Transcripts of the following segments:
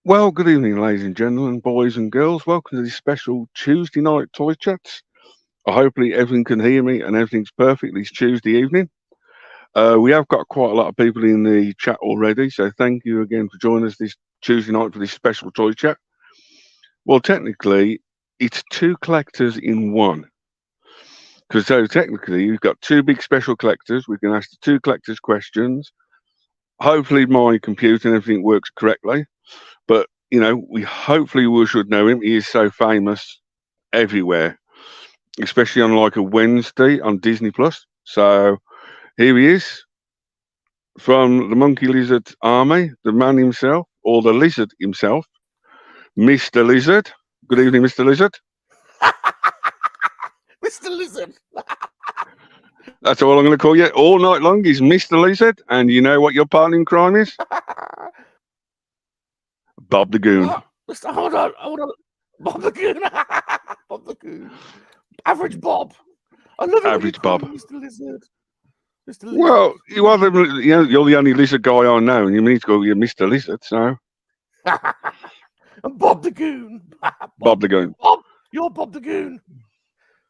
Well, good evening, ladies and gentlemen, boys and girls. Welcome to this special Tuesday night toy chats. Hopefully, everyone can hear me and everything's perfect this Tuesday evening. We have got quite a lot of people in the chat already, so thank you again for joining us this Tuesday night for this special toy chat. Well, technically, it's two collectors in one. Because so technically, you've got two big special collectors. We can ask the two collectors questions. Hopefully, my computer and everything works correctly. But we should know him. He is so famous everywhere, especially on like a Wednesday on Disney Plus. So here he is from the Monkey Lizard Army, the man himself, or the lizard himself, Mr. Lizard. Good evening, Mr. Lizard. Mr. Lizard. That's all I'm going to call you all night long. Is Mr. Lizard, and you know what your partner in crime is? Bob the Goon. Hold on. Bob the Goon. Bob the Goon. Average Bob. I love it. Average Bob. Mr. Lizard. Mr. Lizard. Well, you're the only lizard guy I know, and you need to go, you're Mr. Lizard, so. And Bob the Goon. Bob the Goon. Bob, you're Bob the Goon.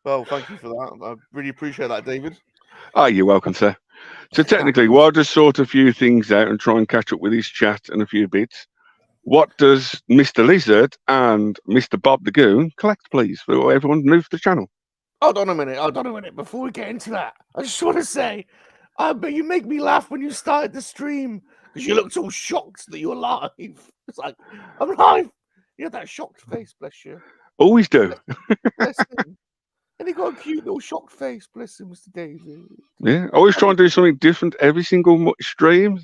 Well, thank you for that. I really appreciate that, David. Oh, you're welcome, sir. So technically, we'll just sort a few things out and try and catch up with his chat and a few bits. What does Mr. Lizard and Mr. Bob the Goon collect, please, for everyone new to the channel? Hold on a minute. Before we get into that, I just want to say, but you make me laugh when you started the stream because you looked all shocked that you're live. It's like, I'm live. You had that shocked face, bless you. Always do. Bless him. And he got a cute little shocked face, bless him, Mr. David. Yeah, I always try and do something different every single stream.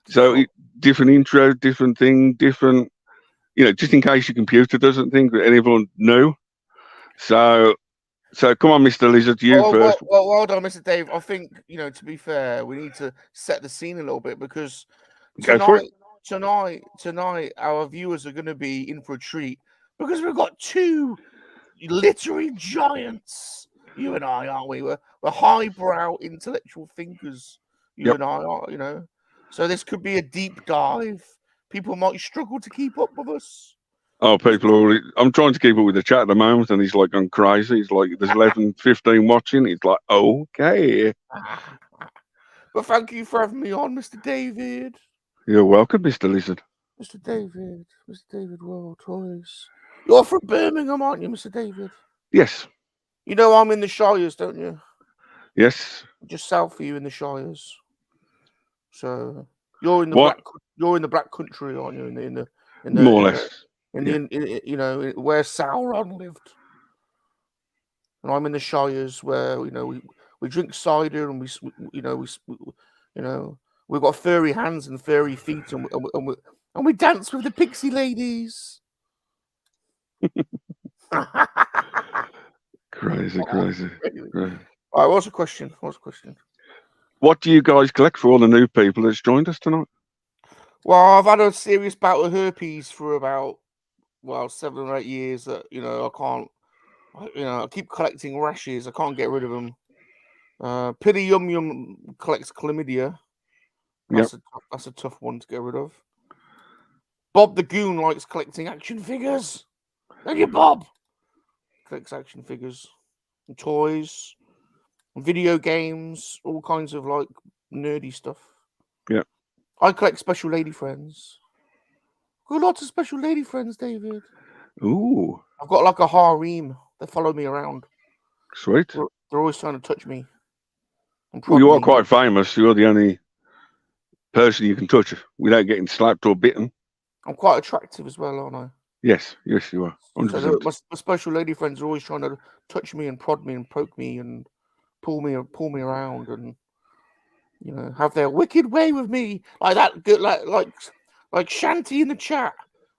So different intro, different thing, different, just in case your computer doesn't think that anyone knew. So come on, Mr. Lizard, you first. Well, hold on, Mr. Dave. I think, to be fair, we need to set the scene a little bit because tonight, our viewers are going to be in for a treat because we've got two literary giants. You and I, aren't we? We're highbrow intellectual thinkers. You and I are, So this could be a deep dive. People might struggle to keep up with us. Oh, people already. I'm trying to keep up with the chat at the moment, and he's like gone crazy. He's like, there's 11, 15 watching. He's like, okay. But thank you for having me on, Mr. David. You're welcome, Mr. Lizard. Mr. David World Toys. You're from Birmingham, aren't you, Mr. David? Yes. You know I'm in the Shires, don't you? Yes. Just south of you in the Shires. So you're in the Black Country, aren't you? In the more or less. Where Sauron lived. And I'm in the Shires where we drink cider and we've got furry hands and furry feet and we dance with the pixie ladies. Crazy. All right, what's the question? What do you guys collect for all the new people that's joined us tonight? Well, I've had a serious bout of herpes for about 7 or 8 years. That I can't. I keep collecting rashes. I can't get rid of them. Pity Yum Yum collects chlamydia. That's a tough one to get rid of. Bob the Goon likes collecting action figures. Thank you, Bob. Collects action figures, and toys, and video games, all kinds of like nerdy stuff. Yeah. I collect special lady friends. Got lots of special lady friends, David. Ooh. I've got like a harem. They follow me around. Sweet. They're always trying to touch me. Well, you are quite famous. You're the only person you can touch without getting slapped or bitten. I'm quite attractive as well, aren't I? Yes, you are. 100%. So my special lady friends are always trying to touch me and prod me and poke me and pull me around and have their wicked way with me, like that. Good, like Shanty in the chat.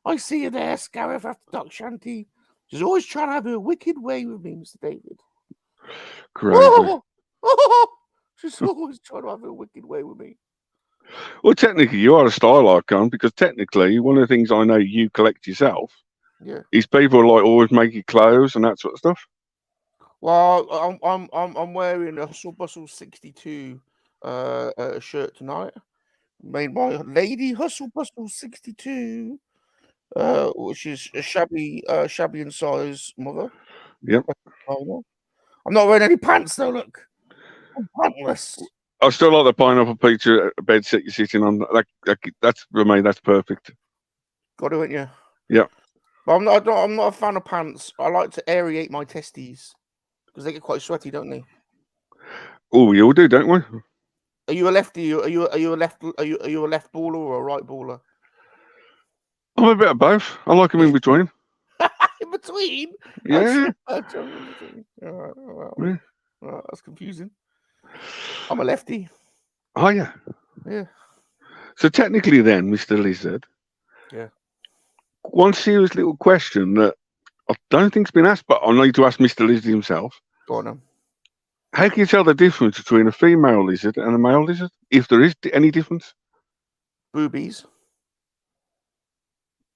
I see you there, Scarif after Dark Shanty. She's always trying to have her wicked way with me, Mr. David. Crazy. She's always trying to have her wicked way with me. Well, technically, you are a style icon because technically, one of the things I know you collect yourself is people like always making clothes and that sort of stuff. Well, I'm wearing a Hustle Bustle 62 shirt tonight, made by Lady Hustle Bustle 62. which is a shabby in size mother. Yep. I'm not wearing any pants though. Look, I'm pantless. I still like the pineapple pizza bed set you're sitting on. That's for me. That's perfect. Got to, ain't you? Yeah. But I'm not a fan of pants. I like to aerate my testes because they get quite sweaty, don't they? Oh, we all do, don't we? Are you a lefty? Are you a left? Are you a left baller or a right baller? I'm a bit of both. I like them in between. In between? Yeah. In between. All right, well, Yeah. that's confusing. I'm a lefty. Oh, yeah. Yeah. So technically then, Mr. Lizard. Yeah. One serious little question that I don't think's been asked, but I need to ask Mr. Lizard himself. Go on then. How can you tell the difference between a female lizard and a male lizard? If there is any difference? Boobies.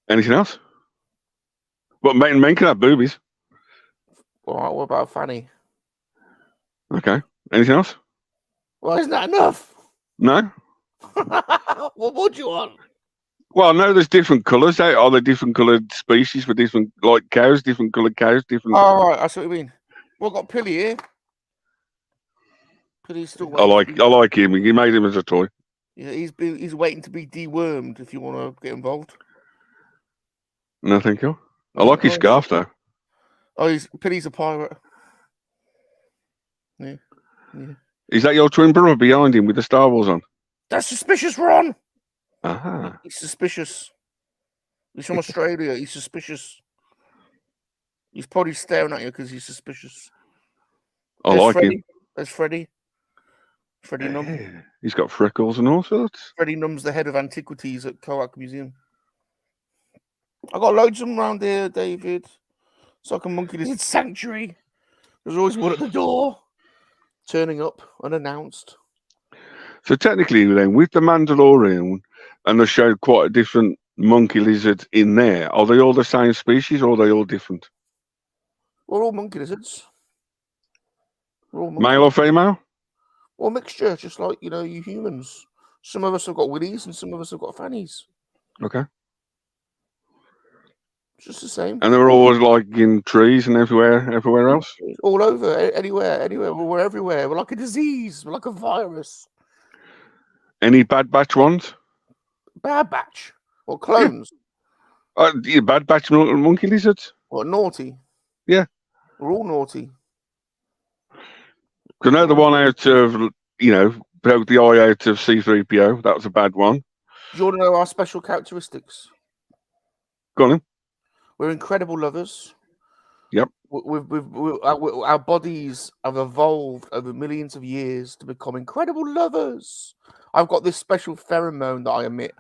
Anything else? But men can have boobies. All right, what about Fanny? Okay. Anything else? Well, isn't that enough? No? What more do you want? Well, no, there's different colours. Are there different coloured species for different, like cows, different coloured cows, different... Oh, right, I see what you mean. Well, I've got Pilly here. Pilly's still I waiting. like him. He made him as a toy. Yeah, he's waiting to be dewormed if you want to get involved. No, thank you. I like his scarf, though. Oh, Pilly's a pirate. Yeah. Is that your twin brother behind him with the Star Wars on? That's suspicious, Ron. Aha. He's suspicious. He's from Australia. He's suspicious. He's probably staring at you because he's suspicious. I like him. There's Freddie. Freddie Num. Yeah. He's got freckles and all sorts. Freddie Num's the head of antiquities at Coac Museum. I got loads of them around here, David. It's like a monkey lizard sanctuary. There's always one at the door, turning up unannounced. So technically, then, with the Mandalorian, and they showed quite a different monkey lizard in there, are they all the same species or are they all different? We're all monkey lizards. Male or female? Or mixture, just like, you humans. Some of us have got willies and some of us have got fannies. Okay. It's just the same. And they're always like in trees and everywhere else? All over, anywhere. We're everywhere. We're like a disease. We're like a virus. Any Bad Batch ones? Bad Batch? Or clones? Yeah, Bad Batch monkey lizards? What, naughty? Yeah. We're all naughty. Because I know the one out of, broke the eye out of C-3PO. That was a bad one. Do you want to know our special characteristics? Go on then. We're incredible lovers. Yep. Our bodies have evolved over millions of years to become incredible lovers. I've got this special pheromone that I emit.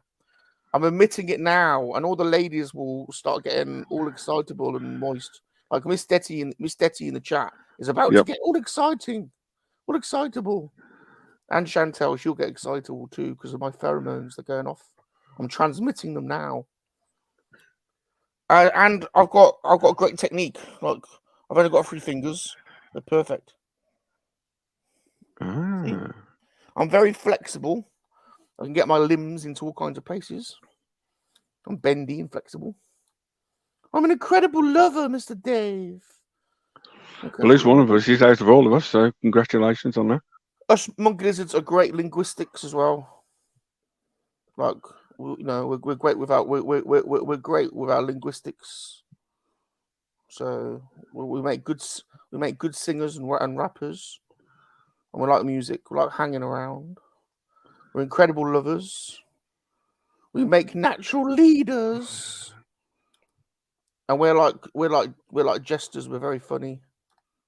I'm emitting it now, and all the ladies will start getting all excitable and moist. Like Miss Detty in the chat is about to get all exciting, all excitable. And Chantel, she'll get excitable too because of my pheromones. They're going off. I'm transmitting them now. And I've got a great technique. Like I've only got 3 fingers. They're perfect. See? I'm very flexible. I can get my limbs into all kinds of places. I'm bendy and flexible. I'm an incredible lover, Mr. Dave. Well, at least one of us is out of all of us, so congratulations on that. Us monkey lizards are great linguistics as well. Like we're great with we're great with our linguistics. So we make good singers and rappers, and we like music. We like hanging around. We're incredible lovers. We make natural leaders, and we're like jesters. We're very funny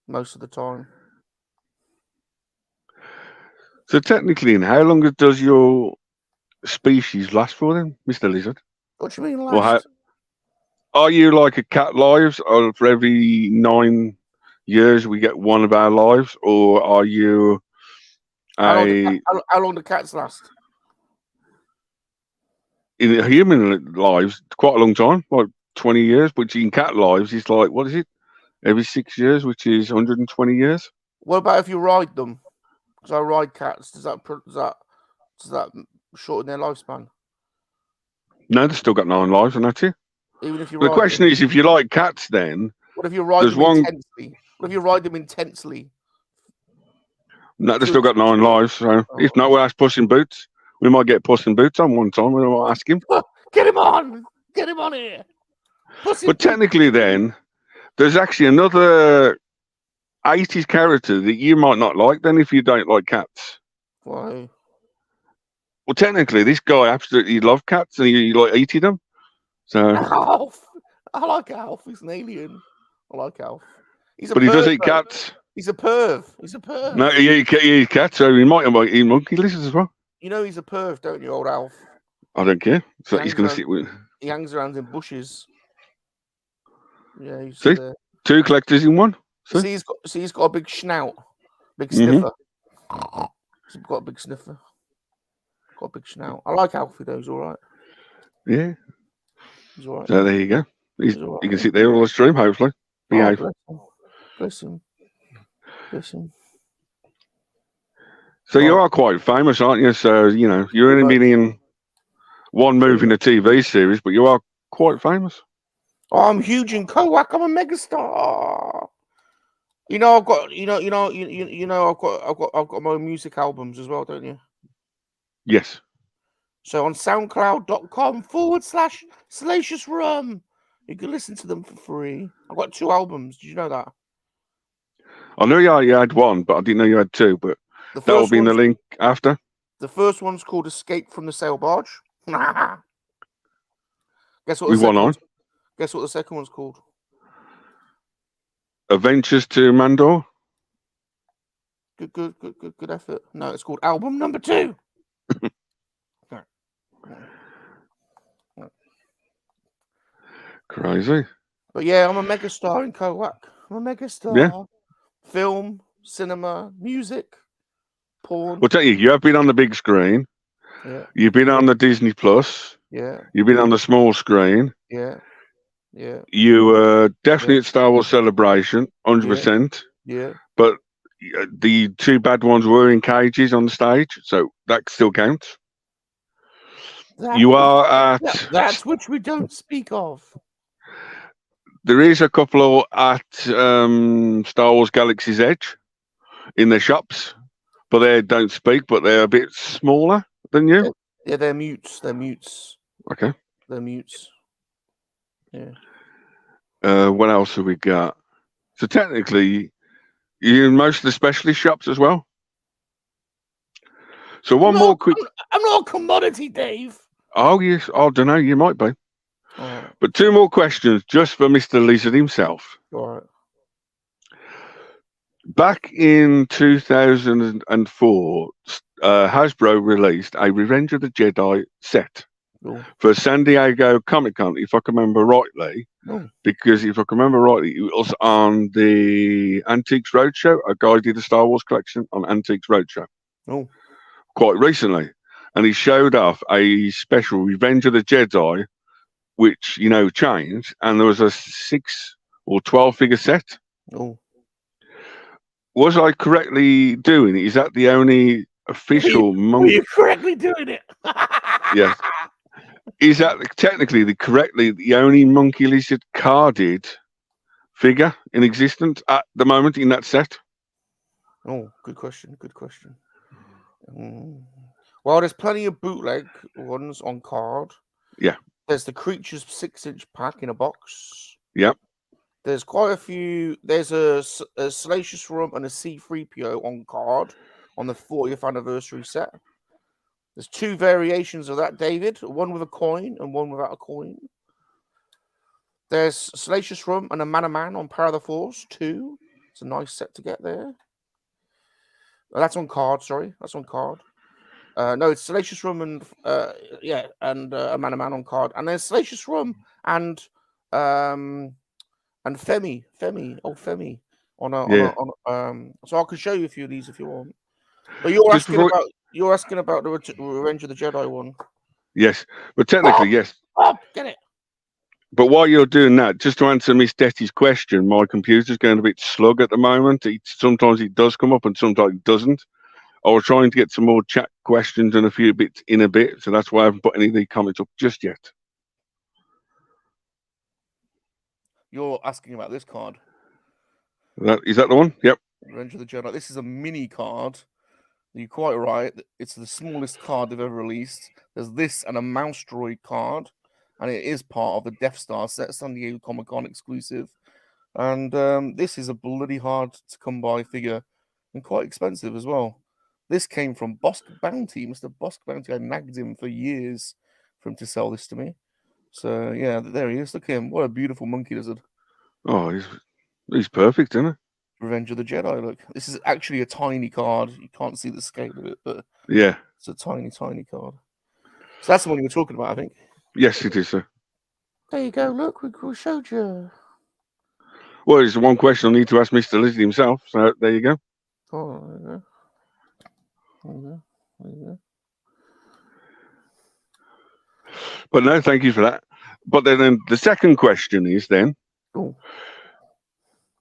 most of the time. So technically, how long does your species last for then, Mr. Lizard? What do you mean last? Are you like a cat lives, or for every 9 years we get one of our lives, or are you how long do cats last? In human lives, quite a long time, like 20 years, but in cat lives, it's like, what is it? Every 6 years, which is 120 years. What about if you ride them? Because I ride cats. Does that shorten their lifespan? No, they've still got 9 lives, and that's it. Even if you The ride question them. is, if you like cats, then What if you ride there's them one. intensely? What if you ride them intensely? No, they've To still got 9 lives. So if not, we'll ask Puss in Boots. We might get Puss in Boots on one time. We might ask him. Get him on! Get him on here! Puss in But Boots. technically, then there's actually another 80s character that you might not like. Then, if you don't like cats. Why? Well, technically, this guy absolutely loved cats and he like eating them. So, Alf. I like Alf. He's an alien. I like Alf. He's a but he does perv. eat Though. cats. He's a perv. He's a perv. No, he eats cats, so he might eat monkey lizards as well. You know he's a perv, don't you, old Alf? I don't care. So he's going to sit with. He hangs around in bushes. Yeah, he's See, there. 2 collectors in one. See, he's got a big snout, big sniffer. He's got a big sniffer. Got a big snout. I like Alfie though. He's all right. Yeah. He's all right. So there you go. He can sit there all the stream, hopefully. Behave. Bless him. Bless him. So you are quite famous, aren't you? So, you know, you're only been in one movie in a TV series, but you are quite famous. Oh, I'm huge in Kowak. I'm a megastar. You know, I've got I've got my own music albums as well, don't you? Yes. So on soundcloud.com/Salacious Rum, you can listen to them for free. I've got 2 albums. Did you know that? I knew you had one, but I didn't know you had 2. But that will be in the link after. The first one's called "Escape from the Sail Barge." Guess what? Guess what the second one's called? Adventures to Mandor. Good effort. No, it's called album number 2. Crazy. But yeah, I'm a megastar in Kowak. I'm a megastar. Yeah. Film, cinema, music, porn. Well, tell you have been on the big screen. Yeah. You've been on the Disney Plus. Yeah. You've been on the small screen. Yeah. Yeah. You were definitely at Star Wars Celebration, 100%. Yeah. But the 2 bad ones were in cages on the stage, so that still counts. You are at... That's which we don't speak of. There is a couple at Star Wars Galaxy's Edge in their shops, but they don't speak, but they're a bit smaller than you. Yeah, they're mutes. Okay. They're mutes. Yeah. What else have we got? So technically, you're in most of the specialist shops as well. So one more quick... I'm not a commodity, Dave. Oh, yes. I don't know. You might be. But 2 more questions just for Mr. Lizard himself. All right. Back in 2004, Hasbro released a Revenge of the Jedi set for San Diego Comic-Con, if I can remember rightly. Because if I can remember rightly, it was on the Antiques Roadshow. A guy did a Star Wars collection on Antiques Roadshow. Quite recently. And he showed off a special Revenge of the Jedi, which, you know, changed. And there was a 6 or 12 figure set. Was I correctly doing it? Is that the only official monkey? Were you correctly doing it? Yes. Is that technically the only monkey lizard carded figure in existence at the moment in that set? Oh, good question. Well, there's plenty of bootleg ones on card. Yeah. There's the Creatures 6-inch pack in a box. Yep. There's quite a few. There's a Salacious Rum and a C-3PO on card on the 40th anniversary set. There's 2 variations of that, David. One with a coin and one without a coin. There's Salacious Rum and a Man on Power of the Force 2. It's a nice set to get there. That's on card. Sorry, that's on card. No, it's Salacious Rum and a Man on card, and there's Salacious Rum and Femi on a so I can show you a few of these if you want. But you're asking about the Revenge of the Jedi one. Yes, but technically yes. Get it. But while you're doing that, just to answer Miss Detty's question, my computer's going a bit slug at the moment. Sometimes it does come up and sometimes it doesn't. I was trying to get some more chat questions and a few bits in a bit, so that's why I haven't put any of the comments up just yet. you're asking about this card. Is that the one? Yep. Revenge of the Jedi. This is a mini card. You're quite right. It's the smallest card they've ever released. There's this and a Mouse Droid card, and it is part of the Death Star set, San Diego Comic-Con exclusive. And this is a bloody hard to come by figure and quite expensive as well. This came from Bosk Bounty. Mr. Bosk Bounty, I nagged him for years for him to sell this to me. So, yeah, there he is. Look at him. What a beautiful monkey lizard. Oh, he's perfect, isn't he? Revenge of the Jedi, look. This is actually a tiny card. You can't see the scale of it, but yeah, it's a tiny, tiny card. So that's the one you were talking about, I think. Yes, it is, sir. There you go. Look, we showed you. Well, it's one question I need to ask Mr. Lizard himself. So there you go. Oh, there you go. There you go. There you go. But no, thank you for that. But then the second question is then,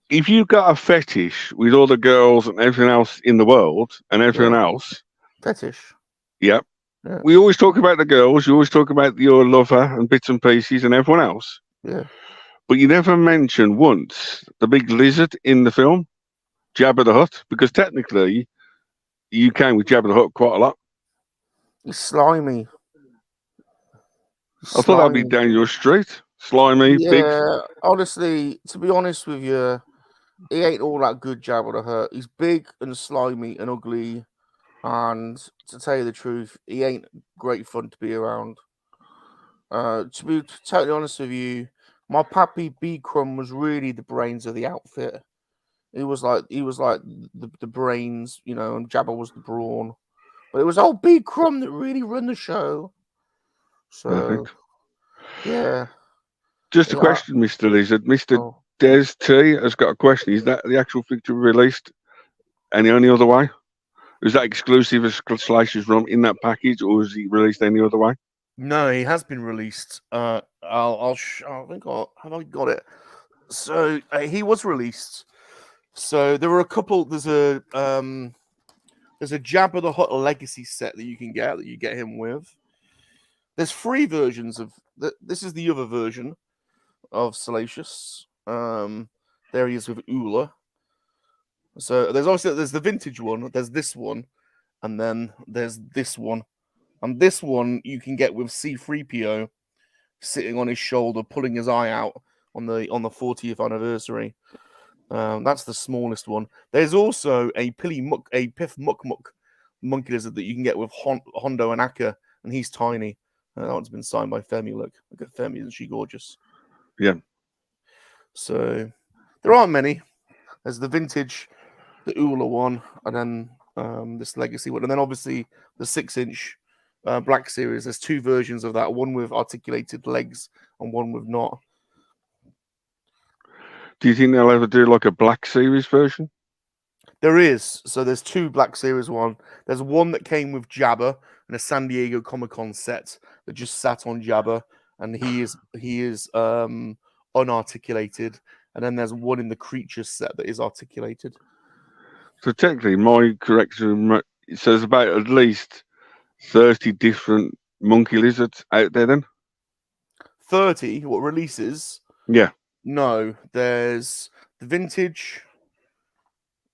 if you got a fetish with all the girls and everything else in the world and everything else, fetish. Yep. Yeah. We always talk about the girls. You always talk about your lover and bits and pieces and everyone else. Yeah. But you never mention once the big lizard in the film, Jabba the Hutt, because technically you came with Jabba the Hutt quite a lot. He's slimy. I thought that'd be down your street. Slimy, big. Yeah, honestly, to be honest with you, he ain't all that good, Jabba the Hutt. He's big and slimy and ugly, and to tell you the truth, he ain't great fun to be around. To be totally honest with you, my pappy B Crumb was really the brains of the outfit. He was like the brains, you know, and Jabba was the brawn. But it was old B Crumb that really run the show. So, Perfect. Yeah. Just a question, Mr. Lizard. Mr. Des T has got a question. Is that the actual figure released any other way? Is that exclusive as Slice's Rum in that package, or is he released any other way? No, he has been released. I think have I got it? So he was released. So there were a couple. There's a Jabba the Hutt Legacy set that you can get that you get him with. There's 3 versions of this is the other version of Salacious. There he is with Ula. So there's the vintage one, there's this one, and then there's this one. And this one you can get with C-3PO sitting on his shoulder, pulling his eye out on the 40th anniversary. That's the smallest one. There's also a Piff Muck monkey lizard that you can get with Hondo and Akka, and he's tiny. That one's been signed by Femi. Look at Femi, isn't she gorgeous? Yeah. So there aren't many. There's the vintage, the Ula one, and then this legacy one, and then obviously the 6-inch Black Series. There's 2 versions of that, one with articulated legs and one with not. Do you think they'll ever do like a Black Series version? There is. So there's 2 Black Series one. There's one that came with Jabba and a San Diego Comic-Con set that just sat on Jabba, and he is unarticulated. And then there's one in the Creatures set that is articulated. So technically, my correction, it says about at least 30 different monkey lizards out there then? 30? What releases? Yeah. No, there's the vintage,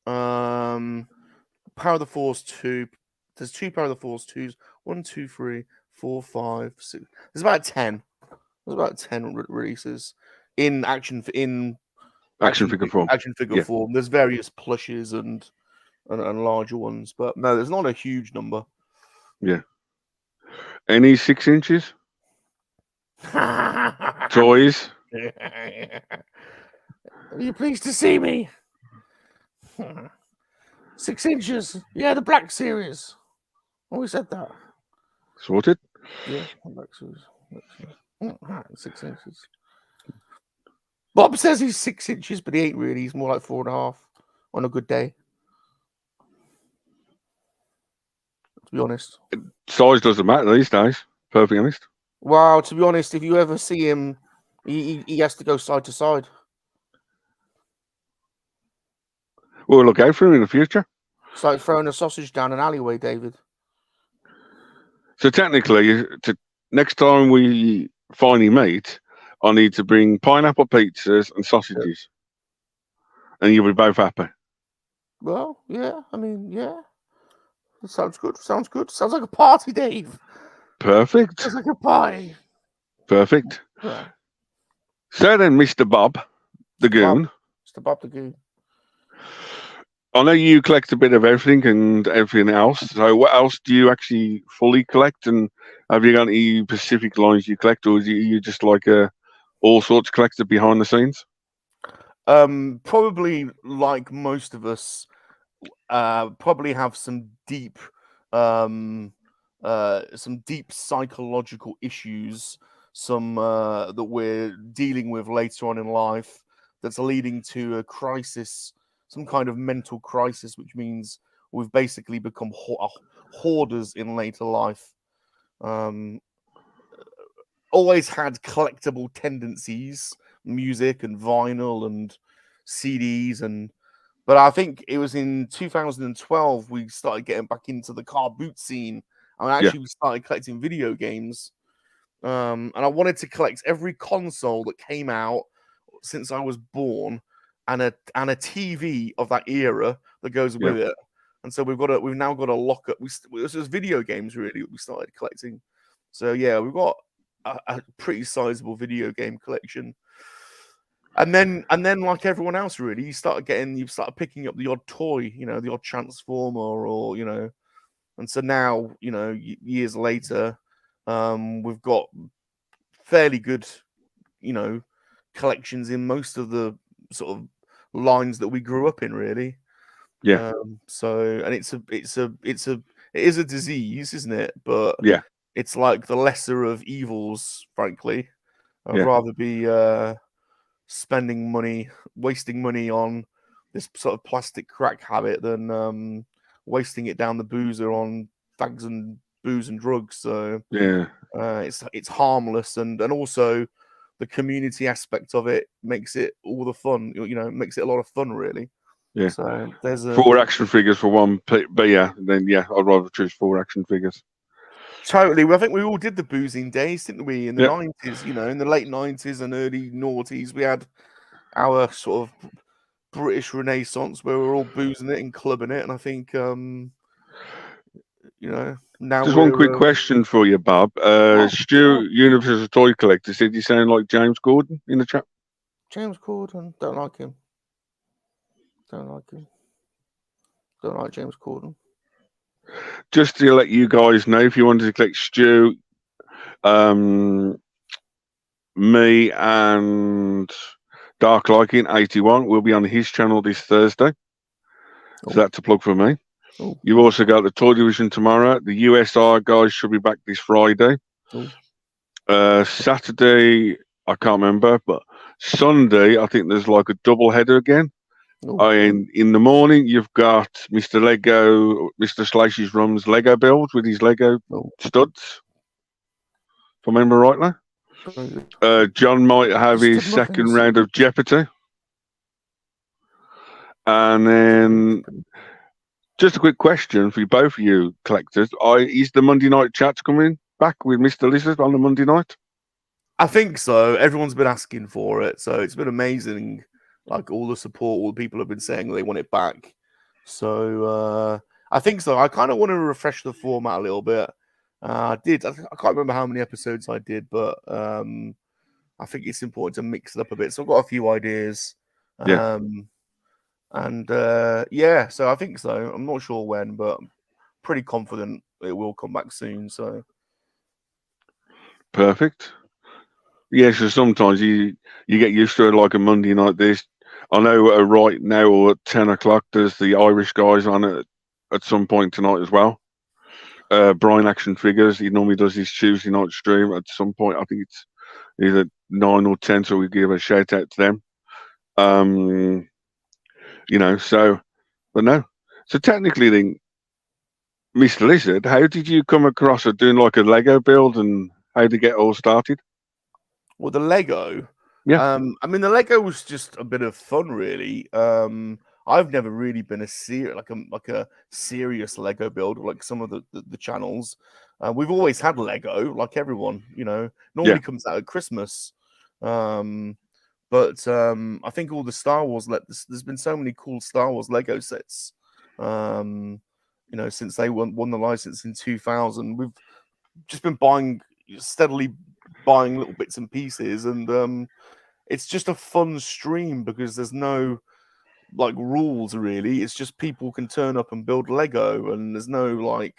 Power of the Force 2. There's 2 Power of the Force 2s. 1, 2, 3, 4, 5, 6. There's about 10. There's about 10 releases in action figure form. There's various plushes and larger ones, but no, there's not a huge number. Yeah. Any 6 inches? Toys? Are you pleased to see me? 6 inches. Yeah, the Black Series. Always said that. Sorted? Yeah, Black Series. 6 inches. Bob says he's 6 inches, but he ain't really. He's more like 4.5 on a good day. To be honest. Size doesn't matter these days, perfectly honest. Well, to be honest, if you ever see him, he has to go side to side. We'll look out for him in the future. It's like throwing a sausage down an alleyway, David. So technically, next time we finally meet, I need to bring pineapple pizzas and sausages, and you'll be both happy. Well, yeah. I mean, yeah. That sounds good. Sounds good. Sounds like a party, Dave. Perfect. Sounds like a party. Perfect. Yeah. So then, Mr. Bob, the Mr. Bob. goon, Mr. Bob the Goon. I know you collect a bit of everything and everything else. So, what else do you actually fully collect? And have you got any specific lines you collect, or you just like a all sorts collector behind the scenes? Probably like most of us, probably have um, some deep psychological issues, some that we're dealing with later on in life, that's leading to a crisis, some kind of mental crisis, which means we've basically become hoarders in later life. Um, Always had collectible tendencies, music and vinyl and CDs, but I think it was in 2012 we started getting back into the car boot scene, and Yeah, actually we started collecting video games. And I wanted to collect every console that came out since I was born, and a TV of that era that goes yeah, with it. And so we've now got a lockup. This was video games really we started collecting. So yeah, we've got a pretty sizable video game collection. And then like everyone else really, you started picking up the odd toy, the odd transformer, or and so now, years later, we've got fairly good, you know collections in most of the sort of lines that we grew up in, really. yeah, And it is a disease, isn't it? But yeah, it's like the lesser of evils, frankly. I'd yeah, rather be wasting money on this sort of plastic crack habit than wasting it down the boozer on fags and booze and drugs. So yeah, it's harmless, and also the community aspect of it makes it all the fun. Makes it a lot of fun, really. yeah. So there's a Four action figures for one beer, then yeah, I'd rather choose four action figures. totally. Well, I think we all did the boozing days, didn't we? In the Yeah, '90s, in the late '90s and early noughties, we had our sort of British Renaissance where we're all boozing it and clubbing it, and I think now just one quick we're question for you, Bob. sure. Stu, Universal Toy Collector, said you sound like James Gordon in the chat. James Corden, don't like him. Don't like him. Don't like James Corden. Just to let you guys know, if you wanted to collect Stu, um, me and Dark Liking 81 will be on his channel this Thursday. So that's a plug for me. Oh, You've also got the Toy Division tomorrow. The USR guys should be back this Friday. oh. Saturday, I can't remember, but Sunday, I think there's like a double header again. Oh. In the morning, you've got Mr. Lego, Mr. Slashy's Rum's Lego build with his Lego studs, if I remember rightly. John might have his Twisted second muffins. round of Jeopardy. And then just a quick question for you, both of you collectors. Is the Monday night chats coming back with Mr. Lizard on the Monday night? I think so. Everyone's been asking for it, so it's been amazing. Like all the support, all the people have been saying they want it back. So I think so. I kind of want to refresh the format a little bit. I did. I can't remember how many episodes I did, but I think it's important to mix it up a bit. So I've got a few ideas. Yeah, And yeah, so I think so. I'm not sure when, but I'm pretty confident it will come back soon. So perfect. Yeah, so sometimes you get used to it like a Monday night. This I know right now or at 10 o'clock. There's the Irish guys on it at some point tonight as well. Brian Action Figures. He normally does his Tuesday night stream at some point. I think it's either 9 or 10. So we give a shout out to them. Um, so but no. So technically, then, Mr. Lizard, how did you come across it doing like a Lego build, and how did it get all started? well, the Lego. Yeah, I mean, the Lego was just a bit of fun, really. I've never really been a serious Lego builder like some of the channels. We've always had Lego, like everyone, yeah, normally comes out at Christmas. But I think all the Star Wars, there's been so many cool Star Wars Lego sets. Since they won the license in 2000, we've just been steadily buying little bits and pieces, and it's just a fun stream because there's no like rules really. It's just people can turn up and build Lego, and there's no like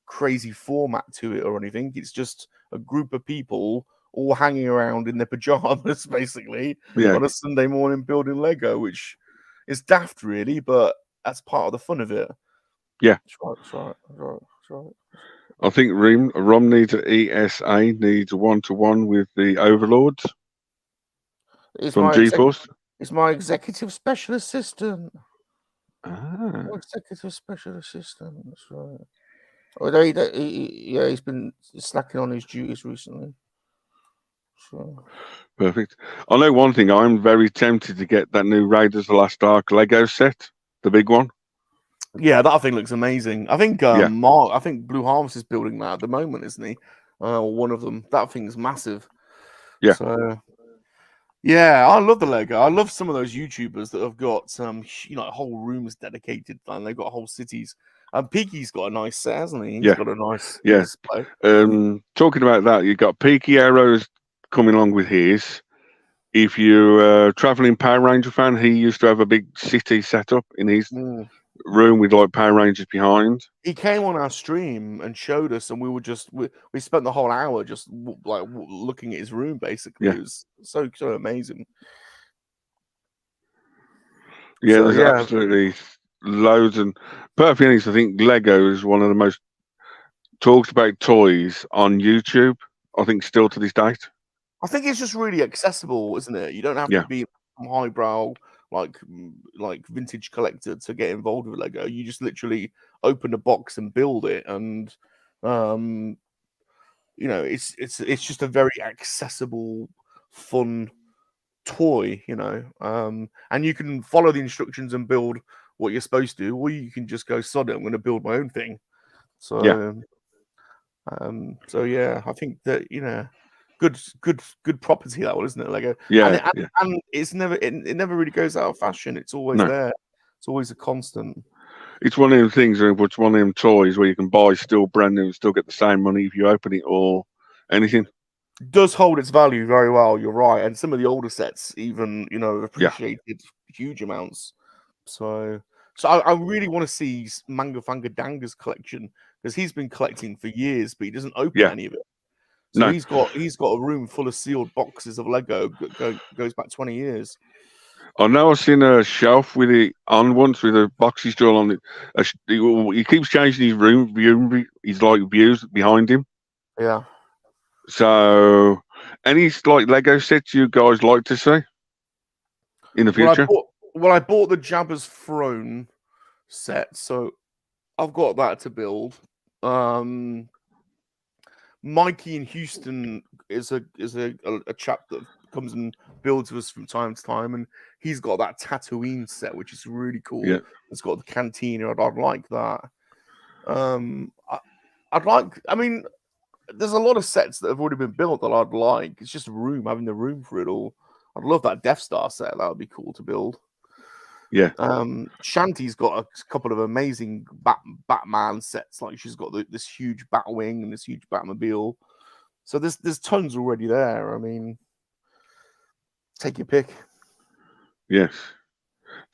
crazy format to it or anything. It's just a group of people all hanging around in their pajamas basically on a Sunday morning building Lego, which is daft really, but that's part of the fun of it. Yeah. That's right. I think Rom needs an ESA, needs a one-to-one with the Overlords from GeForce. It's my executive special assistant. Executive special assistant. That's right. Although he's been slacking on his duties recently. So. Perfect. I know one thing. I'm very tempted to get that new Raiders of the Lost Ark Lego set, the big one. Yeah, that thing looks amazing. I think I think Blue Harvest is building that at the moment, isn't he? One of them. That thing's massive. Yeah. So yeah, I love the Lego. I love some of those YouTubers that have got whole rooms dedicated, and they've got whole cities. And Peaky's got a nice set, hasn't he? He's got a nice display. Talking about that, you've got Peaky Arrows coming along with his. If you're a traveling Power Ranger fan, he used to have a big city set up in his room with like Power Rangers behind. He came on our stream and showed us, and we spent the whole hour just looking at his room. Basically, it was so amazing. Yeah, there's absolutely loads, and perfectly honest, I think Lego is one of the most talked about toys on YouTube. I think still to this date. I think it's just really accessible, isn't it? You don't have to be a highbrow like vintage collector to get involved with Lego. You just literally open a box and build it, and it's just a very accessible, fun toy, and you can follow the instructions and build what you're supposed to, or you can just go sod it, I'm going to build my own thing. So I think that good property that one, isn't it? Lego. And it's it never really goes out of fashion. It's always there. It's always a constant. It's one of them things, it's one of them toys where you can buy still brand new and still get the same money if you open it or anything. It does hold its value very well, you're right. And some of the older sets even, appreciated huge amounts. So I really want to see Manga Fanga Danga's collection, because he's been collecting for years, but he doesn't open any of it. So he's got a room full of sealed boxes of Lego goes back 20 years. I know I've seen a shelf with it on once with a boxes drawn on it. He keeps changing his room view. He's like views behind him. Yeah. So, any like Lego sets you guys like to see in the future? I bought the Jabba's Throne set, so I've got that to build. Mikey in Houston is a chap that comes and builds with us from time to time, and he's got that Tatooine set, which is really cool. Yeah. It's got the cantina. I'd like that. There's a lot of sets that have already been built that I'd like. It's just having the room for it all. I'd love that Death Star set. That would be cool to build. Yeah. Shanti's got a couple of amazing Batman sets. Like she's got this huge Batwing and this huge Batmobile. So there's tons already there. I mean, take your pick. Yes.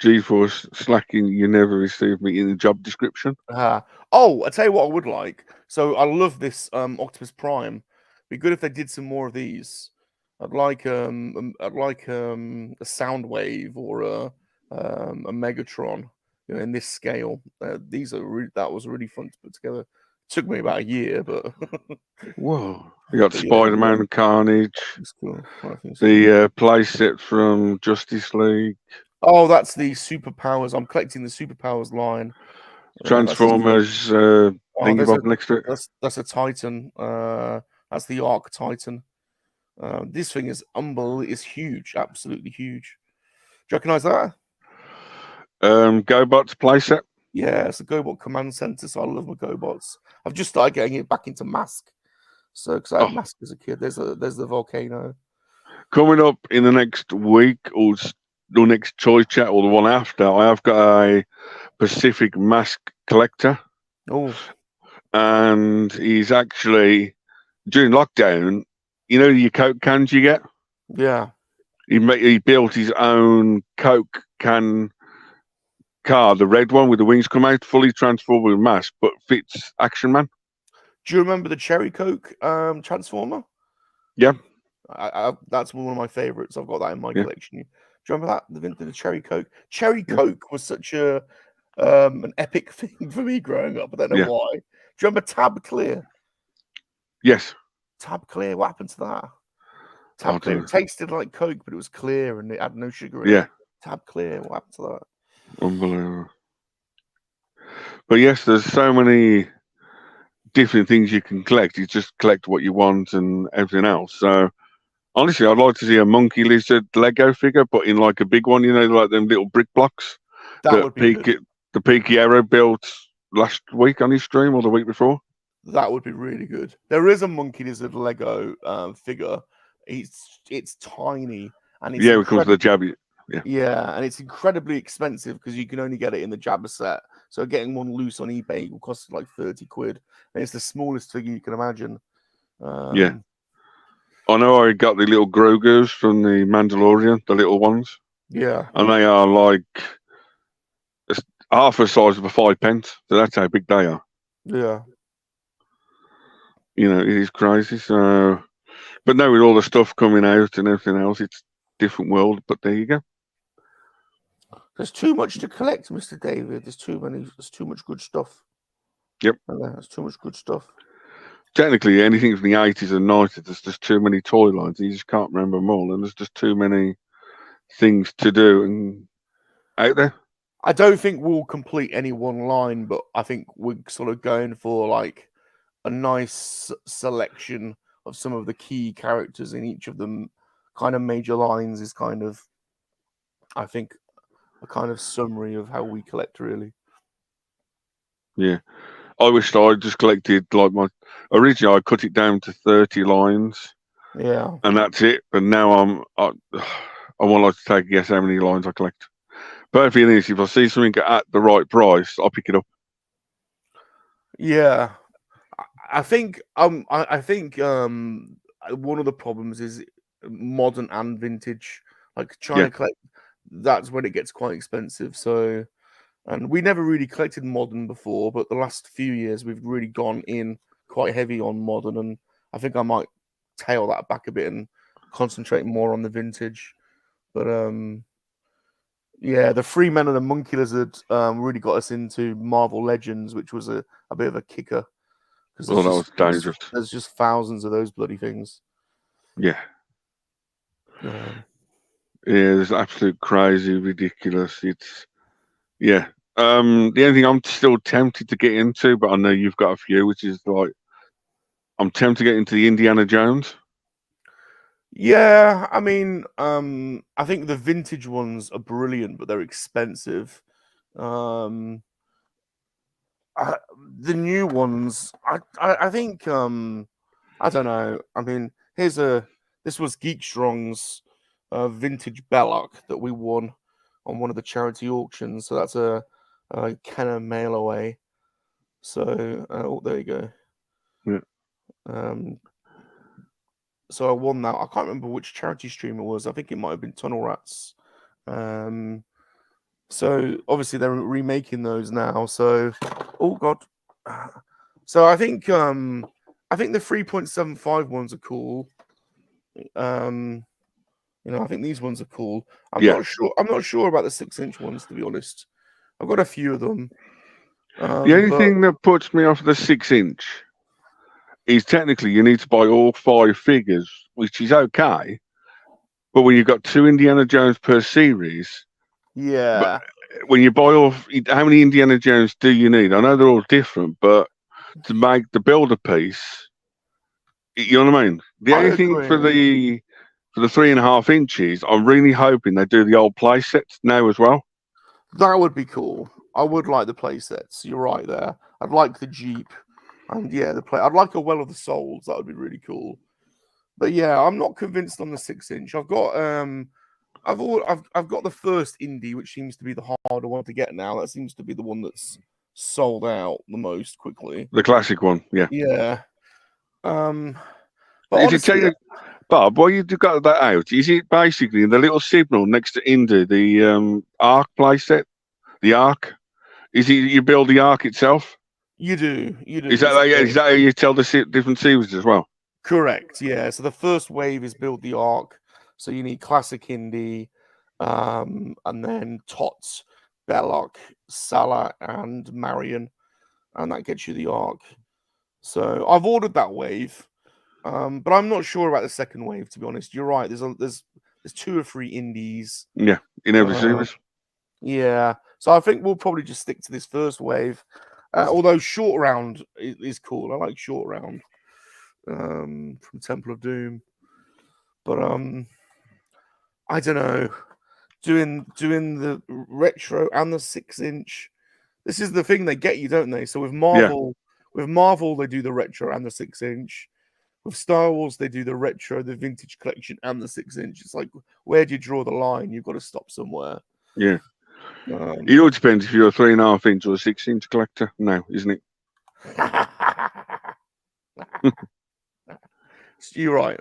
GeForce slacking. You never received me in the job description. I tell you what I would like. So I love this Optimus Prime. Be good if they did some more of these. I'd like a Soundwave or a Megatron, in this scale. That was really fun to put together. It took me about a year, but whoa! You got Spider-Man and Carnage. That's cool. The playset from Justice League. Oh, that's the Superpowers. I'm collecting the Superpowers line. Transformers thingy next to it. That's a Titan. That's the Arc Titan. This thing is unbelievable. It's huge, absolutely huge. Do you recognize that? GoBots playset. Yeah, it's a GoBot command center. So I love my GoBots. I've just started getting it back into Mask. So because I had Mask as a kid. There's the volcano. Coming up in the next week or the next choice chat or the one after, I have got a Pacific mask collector, Oh, and he's actually during lockdown. You know your Coke cans you get. yeah. He built his own Coke can car, the red one with the wings come out, fully transformable mask, but fits Action Man. Do you remember the Cherry Coke Transformer? Yeah, That's one of my favorites. I've got that in my yeah, collection. Do you remember that? The vintage Cherry Coke. Cherry yeah, Coke was such an epic thing for me growing up. I don't know yeah. why. Do you remember Tab Clear? Yes. Tab Clear. What happened to that? I Tab don't Clear. know. It tasted like Coke, but it was clear and it had no sugar in it. Yeah, Tab Clear. What happened to that? unbelievable. But yes, there's so many different things you can collect. You just collect what you want and everything else. So honestly, I'd like to see a monkey lizard Lego figure, but in like a big one. You know, like them little brick blocks That that would be good. the Peaky Arrow built last week on his stream or the week before. That would be really good. There is a Monkey Lizard Lego figure. It's tiny and it's Yeah, it comes with incredible. the jab. Yeah, Yeah, and it's incredibly expensive because you can only get it in the Jabba set. So getting one loose on eBay will cost like 30 quid. And it's the smallest figure you can imagine. yeah. Um, I know I got the little Grogu's from the Mandalorian, the little ones, yeah, and they are like half the size of a 5 pence. So that's how big they are. yeah. You know, it is crazy. So, but now with all the stuff coming out and everything else, it's different world. But there you go. There's too much to collect, Mr. David. There's too much good stuff. Yep. There's too much good stuff. Technically, anything from the 80s and 90s, there's just too many toy lines. You just can't remember them all, and there's just too many things to do and out there. I don't think we'll complete any one line, but I think we're sort of going for like a nice selection of some of the key characters in each of them kind of major lines is kind of, I think, a kind of summary of how we collect really. Yeah. I wished I just collected like my originally I cut it down to 30 lines Yeah. and that's it. But now I want like to take a guess how many lines I collect. Perfectly honest, if I see something at the right price, I'll pick it up. Yeah. I think I think one of the problems is modern and vintage. Like trying Yeah, to collect that's when it gets quite expensive. So and we never really collected modern before, but the last few years we've really gone in quite heavy on modern, and I think I might tail that back a bit and concentrate more on the vintage. But yeah, the Three Men and the Monkey Lizard really got us into Marvel Legends, which was a bit of a kicker because well, that was dangerous. there's just thousands of those bloody things. Yeah, Um, yeah, it's absolute crazy, ridiculous. It's yeah. The only thing I'm still tempted to get into, but I know you've got a few, which is like I'm tempted to get into the Indiana Jones. yeah, I mean, I think the vintage ones are brilliant, but they're expensive. Um, I, the new ones, I think, I don't know. I mean, this was Geek Strong's vintage Belloc that we won on one of the charity auctions. So that's a Kenner mail away. So oh, there you go. Yeah. Um, so I won that. I can't remember which charity stream it was. I think it might have been Tunnel Rats. So obviously they're remaking those now. So oh god. So I think the 3.75 ones are cool. I think these ones are cool. Yeah. I'm not sure about the 6-inch ones, to be honest. I've got a few of them. The only But thing that puts me off the 6 inch is technically you need to buy all 5 figures, which is okay. But when you've got 2 Indiana Jones per series, but yeah, when you buy all, how many Indiana Jones do you need? I know they're all different, but to make the builder piece, you know what I mean? The I only thing agree. for the 3.5 inches, I'm really hoping they do the old play sets now as well. That would be cool. I would like the play sets. You're right there. I'd like the Jeep. And yeah, the play. I'd like a Well of the Souls. That would be really cool. But yeah, I'm not convinced on the 6-inch. I've got I've got the first indie, which seems to be the harder one to get now. That seems to be the one that's sold out the most quickly. The classic one, yeah. Yeah. But Is it honestly, Bob, why you got that out? Is it basically the little signal next to Indy, the Arc playset? The Arc? Is it you build the Arc itself? you do. Is that how you tell the different series as well? Correct. Yeah. So the first wave is build the Arc. So you need classic Indy, and then Tots, Belloc, Salah, and Marion, and that gets you the Arc. So I've ordered that wave, but I'm not sure about the second wave. To be honest, you're right. There's 2 or 3 indies. Yeah, in every series. Yeah. So I think we'll probably just stick to this first wave. Although short round is cool. I like short round from Temple of Doom. But I don't know. Doing the retro and the 6-inch. This is the thing they get you, don't they? So with Marvel, they do the retro and the 6-inch. With Star Wars, they do the retro, the vintage collection, and the 6-inch. It's like, where do you draw the line? You've got to stop somewhere. Yeah. It all depends if you're a 3.5-inch or a 6-inch collector now, isn't it? You're right.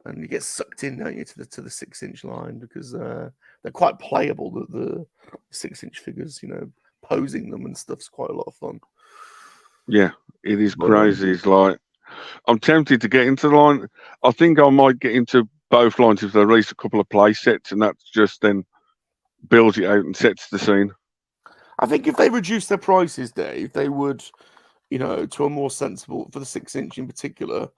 And you get sucked in, don't you, to the 6-inch line because they're quite playable. The 6-inch figures, posing them and stuff's quite a lot of fun. Yeah, it is crazy. It's like I'm tempted to get into the line. I think I might get into both lines if they release a couple of play sets, and that's just then builds it out and sets the scene. I think if they reduce their prices, Dave, they would, to a more sensible for the 6-inch in particular.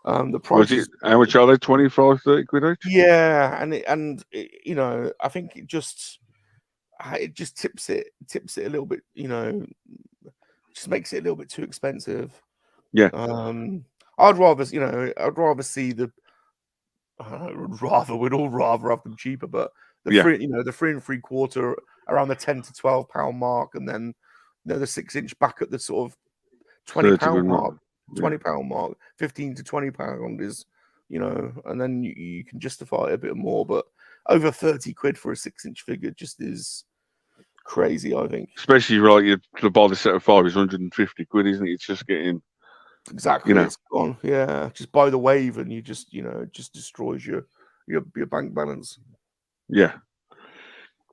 The prices. How much are they? 25, 30 quid each? Yeah, I think it just tips it a little bit. Just makes it a little bit too expensive. Yeah. I'd rather see the. We'd all rather have them cheaper, but the 3 and 3/4 around the £10 to £12 mark, and then the 6-inch back at the sort of £20 mark. £20 mark, £15 to £20 is, and then you can justify it a bit more, but over 30 quid for a 6-inch figure just is crazy, I think. Especially you to buy the set of 5 is 150 quid, isn't it? It's just getting exactly. It's gone. Yeah, just buy the wave and you just it just destroys your bank balance. Yeah.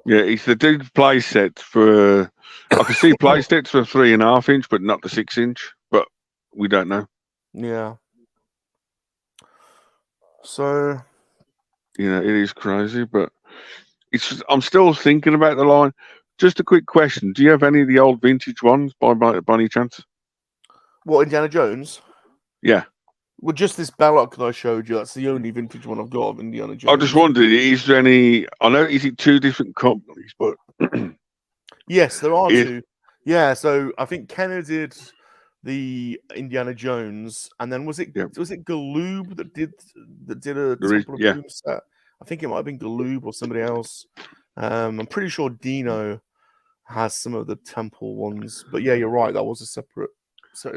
It's the dude play set for. I can see play sets for 3.5-inch, but not the 6-inch. But we don't know. Yeah. So. It is crazy, but I'm still thinking about the line. Just a quick question: do you have any of the old vintage ones by any chance? What, Indiana Jones? Yeah. Well, just this Belloc that I showed you, that's the only vintage one I've got of Indiana Jones. I just wondered, is there any... I know, is it 2 different companies, but... Yes, there are 2. Yeah, so I think Kenner did the Indiana Jones, and then was it Galoob that did a Temple of Doom set? I think it might have been Galoob or somebody else. I'm pretty sure Dino has some of the Temple ones, but yeah, you're right, that was a separate...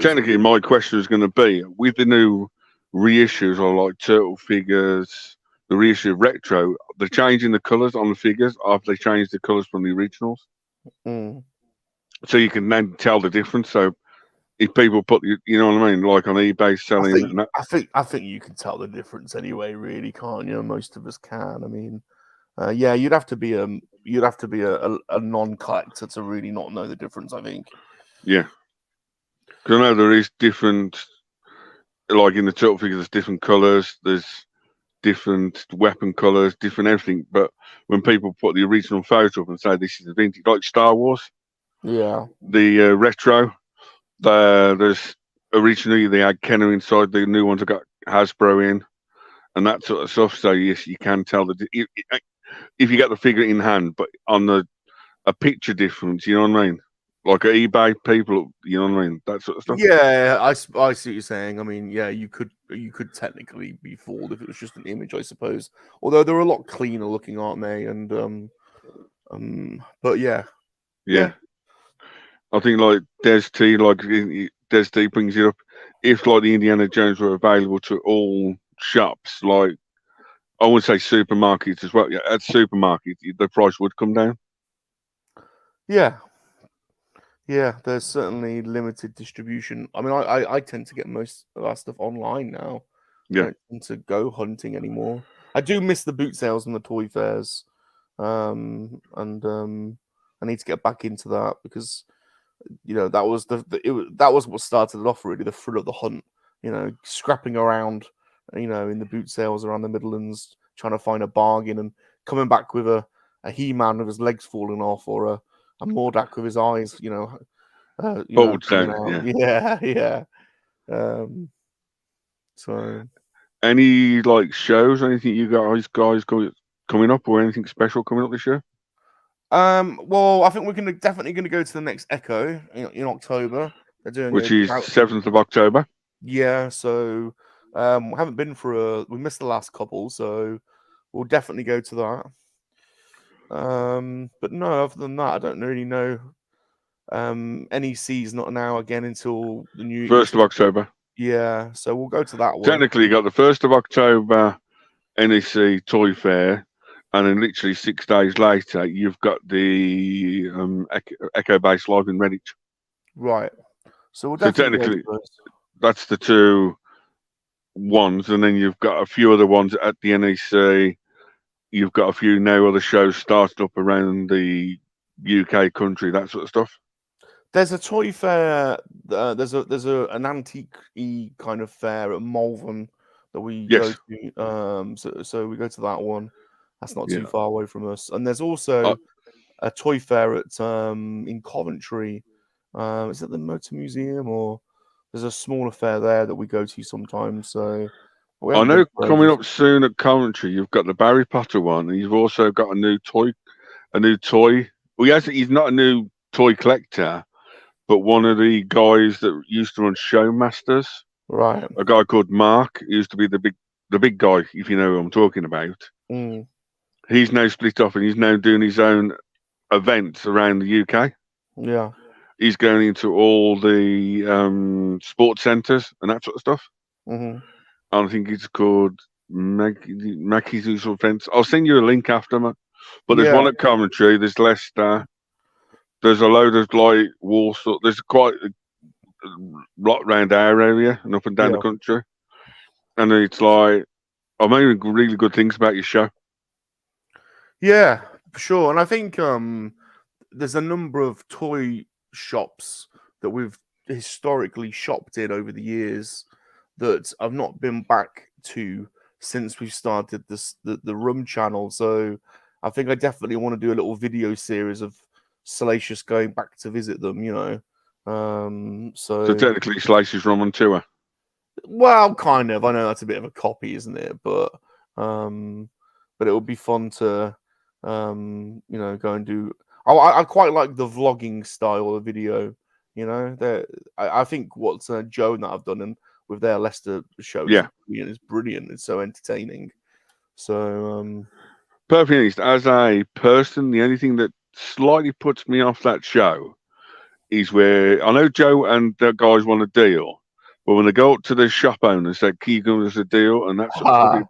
Technically, my question was going to be, with the new reissues of like Turtle figures, the reissue of Retro, they're changing the colours on the figures after they changed the colours from the originals. So you can then tell the difference. So if people put, you know what I mean, like on eBay selling... I think you can tell the difference anyway, really, can't you? Most of us can. I mean, you'd have to be a non-collector to really not know the difference, I think. Yeah. Because I know there is different, like in the Turtle figures, there's different colours, there's different weapon colours, different everything. But when people put the original photo up and say this is a vintage, like Star Wars, the retro, there's originally they had Kenner inside, the new ones have got Hasbro in, and that sort of stuff. So yes, you can tell if you get the figure in hand, but on a picture difference, you know what I mean? Like eBay people, you know what I mean? That sort of stuff. Yeah, I see what you're saying. I mean, yeah, you could technically be fooled if it was just an image, I suppose. Although they're a lot cleaner looking, aren't they? And but yeah. I think like Des T brings it up. if like the Indiana Jones were available to all shops, like I would say supermarkets as well. Yeah, at supermarkets, the price would come down. Yeah, yeah. There's certainly limited distribution. I mean, I tend to get most of our stuff online now. I Yeah. don't tend to go hunting anymore. I do miss the boot sales and the toy fairs, and I need to get back into that because that was that was what started it off, really, the thrill of the hunt. Scrapping around, in the boot sales around the Midlands, trying to find a bargain and coming back with a He-Man with his legs falling off, or a Mordak with his eyes, Bulge coming down. out. Yeah. Yeah, yeah. So Any like shows or anything you guys coming up, or anything special coming up this year? well, I think we're definitely gonna go to the next Echo in October. They're doing Which is 7th of October. Yeah, so we haven't been we missed the last couple, so we'll definitely go to that. But no, other than that, I don't really know. NEC's not now again until the new 1st of October. Yeah, so we'll go to that one. Technically, you got the 1st of October NEC Toy Fair, and then literally 6 days later, you've got the Echo Base Live in Redditch. Right. So we'll definitely technically, that's the two ones, and then you've got a few other ones at the NEC. You've got a few now other shows started up around the UK country, that sort of stuff. There's a toy fair. There's an antique kind of fair at Malvern that we go to. So we go to that one. That's not too far away from us. And there's also a toy fair at in Coventry. Is it the Motor Museum, or there's a smaller fair there that we go to sometimes? So I know coming up soon at Coventry, you've got the Barry Potter one, and you've also got a new toy. Well, he's not a new toy collector, but one of the guys that used to run Showmasters, right? A guy called Mark, used to be the big guy, if you know who I'm talking about. Mm. He's now split off, and he's now doing his own events around the UK. Yeah, he's going into all the sports centres and that sort of stuff. Mm-hmm. I think it's called Mackie's Usual Events. I'll send you a link after, man. But there's one at Coventry, there's Leicester, there's a load of like Warsaw, there's quite a lot around our area and up and down the country. And it's like, I'm hearing really good things about your show. Yeah, for sure. And I think there's a number of toy shops that we've historically shopped in over the years that I've not been back to since we've started the Rum channel. So I think I definitely want to do a little video series of Salacious going back to visit them, So technically Salacious Rum on tour. Well, kind of. I know that's a bit of a copy, isn't it? But it would be fun to go and do. I quite like the vlogging style of video. I think what Joe and that have done and with their Leicester show is brilliant. It's so entertaining. So perfectly honest, as a person, the only thing that slightly puts me off that show is where I know Joe and the guys want a deal, but when they go up to the shop owner and say, "Can you give us a deal?" and that sort of stuff,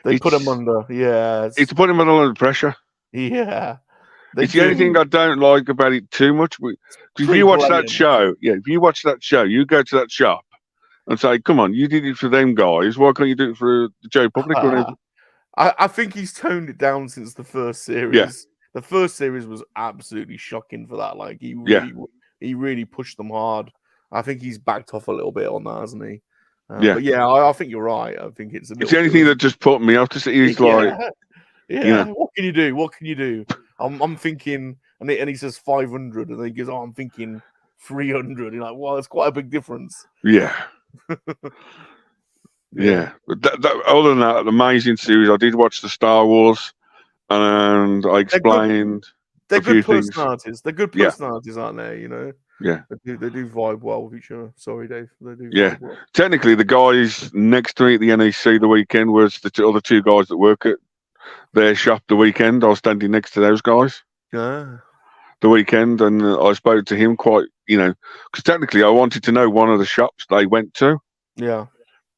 they put them under. Yeah, it's putting them under pressure. Yeah. It's the only thing I don't like about it too much. If you watch that show, you go to that shop and say, "Come on, you did it for them guys. Why can't you do it for the Joe Public?" I think he's toned it down since the first series. Yeah. The first series was absolutely shocking for that. Like he really pushed them hard. I think he's backed off a little bit on that, hasn't he? But yeah, I think you're right. I think it's the only thing that just put me off to see is like, what can you do? What can you do? I'm thinking, and he says 500, and then he goes, "Oh, I'm thinking 300." You're like, well, it's quite a big difference. Yeah. Yeah. But other than that, an amazing series. I did watch the Star Wars, and I explained. They're good personalities. They're good personalities, aren't they? Yeah. They do vibe well with each other. Sorry, Dave. They do. Yeah. Well. Technically, the guys next to me at the NEC the weekend was the other two guys that work at their shop the weekend. I was standing next to those guys. Yeah. The weekend, and I spoke to him quite because technically I wanted to know one of the shops they went to Yeah.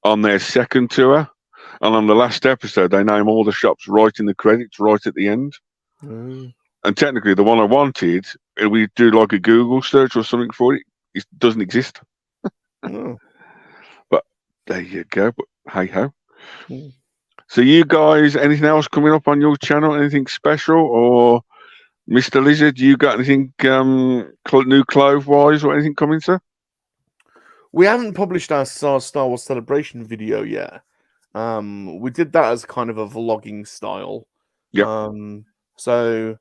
on their second tour, and on the last episode they name all the shops right in the credits, right at the end. Mm. And technically, the one I wanted, we do like a Google search or something for it. It doesn't exist. Oh. But there you go. But hey ho. Mm. So you guys, anything else coming up on your channel? Anything special, or Mr. Lizard? You got anything new clove wise or anything coming, sir? We haven't published our Star Wars Celebration video yet. We did that as kind of a vlogging style. Yep. So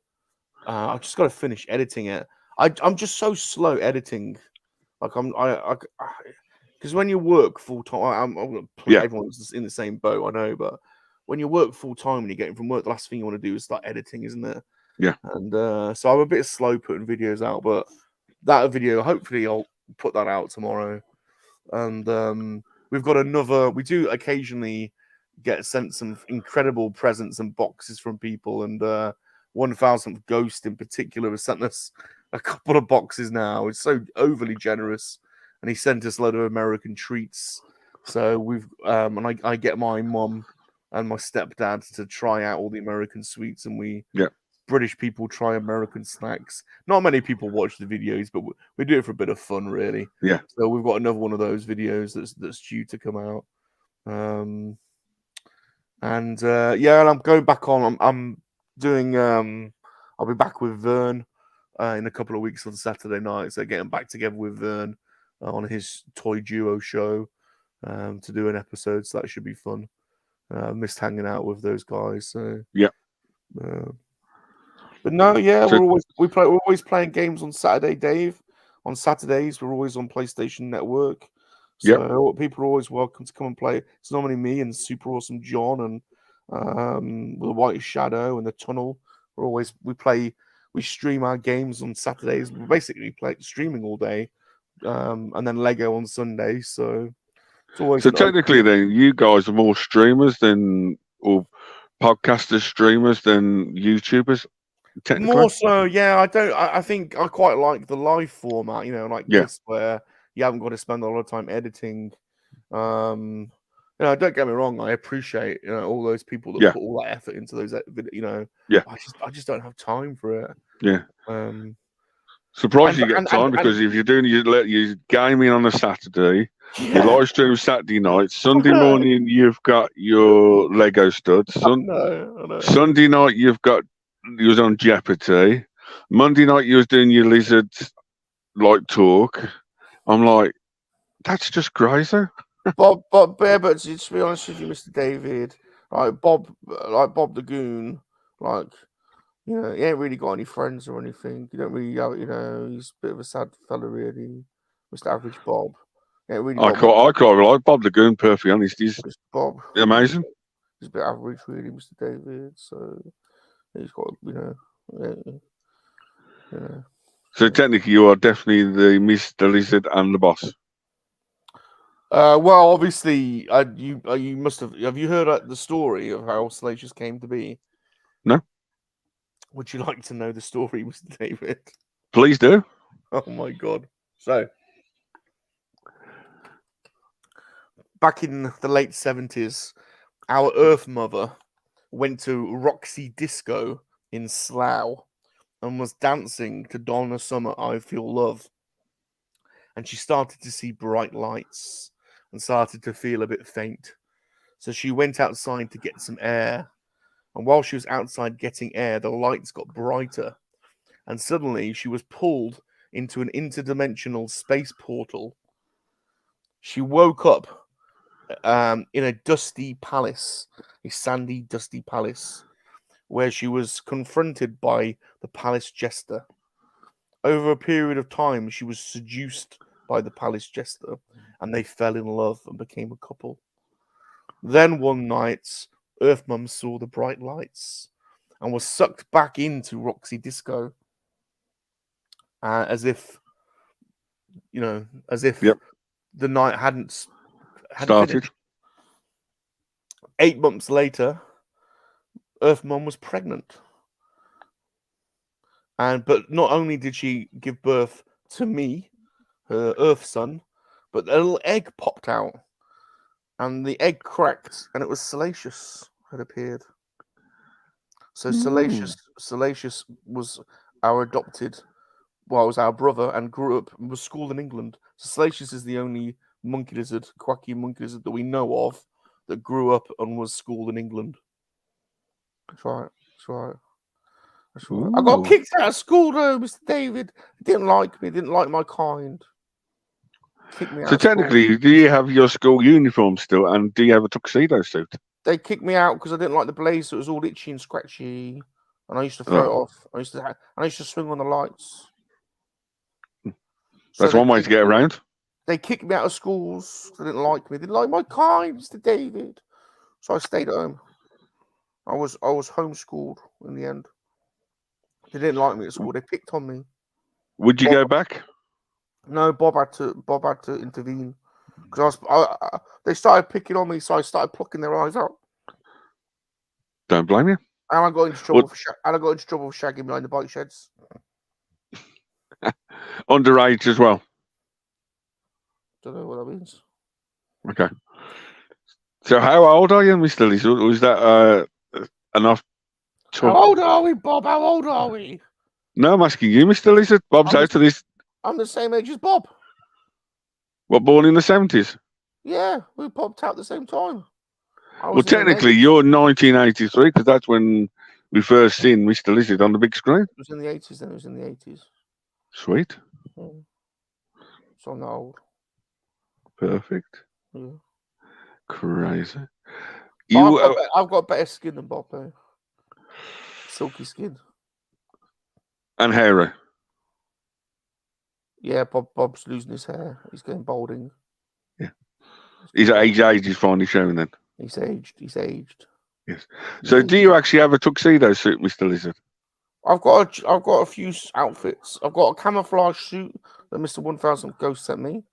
I just got to finish editing it. I'm just so slow editing. Like because when you work full time, I'm gonna put everyone's in the same boat. I know, but when you work full time and you're getting from work, the last thing you want to do is start editing, isn't it? Yeah. And so I'm a bit slow putting videos out, but that video, hopefully, I'll put that out tomorrow. And we've got another. We do occasionally get sent some incredible presents and boxes from people, and 1000th Ghost in particular has sent us a couple of boxes now. It's so overly generous, and he sent us a load of American treats. So we've and I get my mum and my stepdad to try out all the American sweets, and we British people try American snacks. Not many people watch the videos, but we do it for a bit of fun, really. Yeah. So we've got another one of those videos that's due to come out. And I'm going back on. I'm doing. I'll be back with Vern in a couple of weeks on Saturday night. So getting back together with Vern on his Toy Duo show to do an episode. So that should be fun. Missed hanging out with those guys. So yeah. But no, we're always playing games on Saturday, Dave. On Saturdays, we're always on PlayStation Network. So people are always welcome to come and play. It's normally me and Super Awesome John and the White Shadow and the Tunnel. We stream our games on Saturdays. We basically play streaming all day, and then Lego on Sunday. So it's always. So technically, then you guys are more streamers than or podcasters, streamers than YouTubers. More so, yeah. I think I quite like the live format, this, where you haven't got to spend a lot of time editing. Don't get me wrong, I appreciate all those people that put all that effort into those, I just don't have time for it. Yeah. Surprised you get time because if you're doing your gaming on a Saturday, you live stream Saturday night, Sunday morning you've got your Lego studs. Sunday night you was on Jeopardy. Monday night you was doing your Lizard talk. I'm like, that's just crazy. But to be honest with you, Mr. David, Bob the Goon, he ain't really got any friends or anything. You don't really have, he's a bit of a sad fella, really. Mr. Average Bob. Really I quite like Bob the Goon, perfectly honest. He's Bob. Amazing. He's a bit average, really, Mr. David. So he's got, So technically, you are definitely the Mr. Lizard and the boss. Well, obviously, you must have. Have you heard the story of how Salacious came to be? No. Would you like to know the story, Mr. David? Please do. Oh my God! So, back in the late 70s, our Earth Mother went to Roxy Disco in Slough and was dancing to Donna Summer, I Feel Love. And she started to see bright lights and started to feel a bit faint. So she went outside to get some air. And while she was outside getting air, the lights got brighter. And suddenly she was pulled into an interdimensional space portal. She woke up in a dusty palace, a sandy, dusty palace, where she was confronted by the palace jester. Over a period of time, she was seduced by the palace jester, and they fell in love and became a couple. Then one night, Earth Mum saw the bright lights and was sucked back into Roxy Disco, as if the night hadn't started. Finished. 8 months later, Earth Mum was pregnant. But not only did she give birth to me, her Earth son, but a little egg popped out, and the egg cracked, and it was Salacious had appeared. So Salacious was our adopted, well, was our brother, and grew up and was schooled in England. So Salacious is the only monkey lizard, quacky monkey lizard that we know of that grew up and was schooled in England. That's right. That's right. That's right. I got kicked out of school though, Mr. David. They didn't like me. Didn't like my kind. Kicked me out. So technically, do you have your school uniform still, and do you have a tuxedo suit? They kicked me out because I didn't like the blaze. So it was all itchy and scratchy, and I used to throw it off. I used to swing on the lights. That's one way to get around. They kicked me out of schools. They didn't like me. They didn't like my kind, Mr. David. So I stayed at home. I was homeschooled in the end. They didn't like me at school. They picked on me. Would you go back? No, Bob had to intervene because they started picking on me, so I started plucking their eyes out. Don't blame you. And I got into trouble for shagging behind the bike sheds. Underage as well. Don't know what that means. Okay. So how old are you, Mr. Lizard? Was that enough? How old are we, Bob? How old are we? No, I'm asking you, Mr. Lizard. Bob's out of this. I'm the same age as Bob. What, born in the 70s? Yeah, we popped out at the same time. Well, technically, you're 1983 because that's when we first seen Mr. Lizard on the big screen. It was in the 80s then. It was in the 80s. Sweet. Yeah. So I'm not old. Perfect. Yeah. Crazy. I've got better skin than Bob, though. Silky skin. And hairy. Yeah, Bob's losing his hair. He's going balding. Yeah. His age is finally showing then. He's aged. Yes. So do you actually have a tuxedo suit, Mr. Lizard? I've got a few outfits. I've got a camouflage suit that Mr. 1000 Ghost sent me.